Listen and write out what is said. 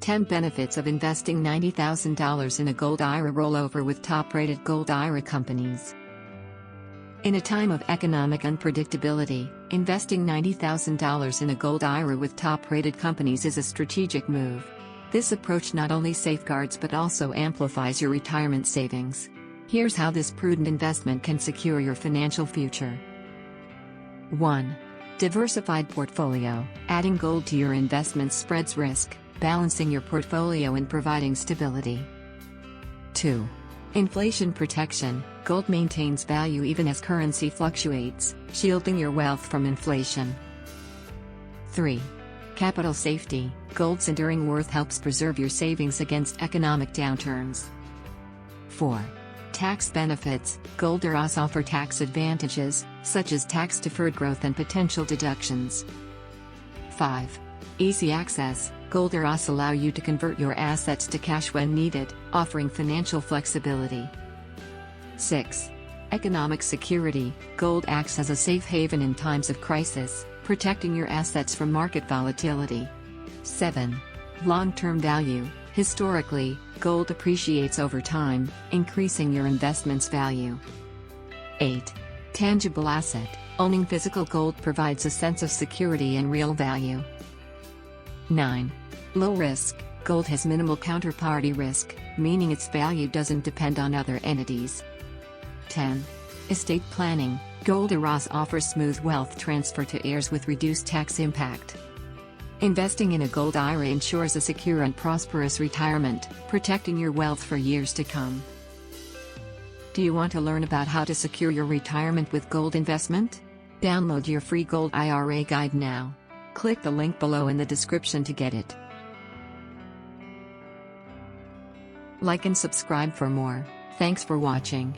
10 Benefits of Investing $90,000 in a Gold IRA Rollover with Top-Rated Gold IRA Companies. In a time of economic unpredictability, investing $90,000 in a Gold IRA with top-rated companies is a strategic move. This approach not only safeguards but also amplifies your retirement savings. Here's how this prudent investment can secure your financial future. 1. Diversified portfolio. Adding gold to your investments spreads risk, balancing your portfolio and providing stability. 2. Inflation protection. Gold maintains value even as currency fluctuates, shielding your wealth from inflation. 3. Capital safety. Gold's enduring worth helps preserve your savings against economic downturns. 4. Tax benefits. Gold IRAs offer tax advantages, such as tax-deferred growth and potential deductions. 5. Easy access. Gold IRAs allow you to convert your assets to cash when needed, offering financial flexibility. 6. Economic security. Gold acts as a safe haven in times of crisis, protecting your assets from market volatility. 7. Long-term value. Historically, gold appreciates over time, increasing your investment's value. 8. Tangible asset. Owning physical gold provides a sense of security and real value. 9. Low risk. Gold has minimal counterparty risk, meaning its value doesn't depend on other entities. 10. Estate planning. Gold IRAs offer smooth wealth transfer to heirs with reduced tax impact. Investing in a Gold IRA ensures a secure and prosperous retirement, protecting your wealth for years to come. Do you want to learn about how to secure your retirement with gold investment? Download your free Gold IRA guide now. Click the link below in the description to get it. Like and subscribe for more. Thanks for watching.